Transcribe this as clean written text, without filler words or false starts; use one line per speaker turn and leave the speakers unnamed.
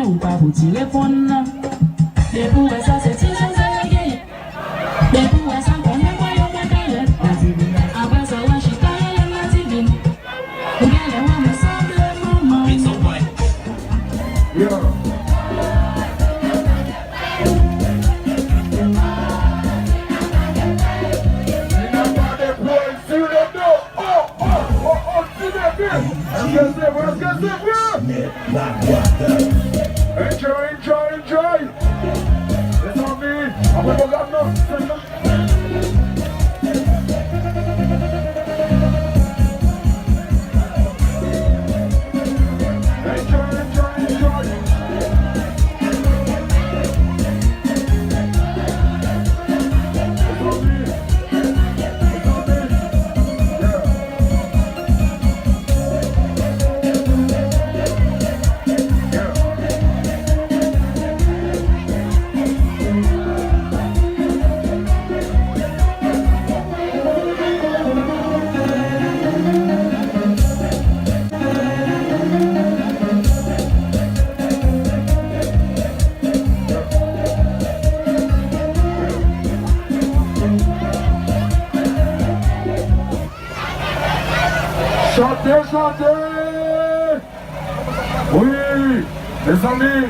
ou pas pour téléphone. Des pour ça c'est si ça c'est gay. Des pour ça qu'on est pas yo pas calé. Après ça on chita la TV. Regarde moi me semble maman. It's so white.
Yeah. Enjoy. It's on me. I'm gonna go now. Chantez. Oui, les amis.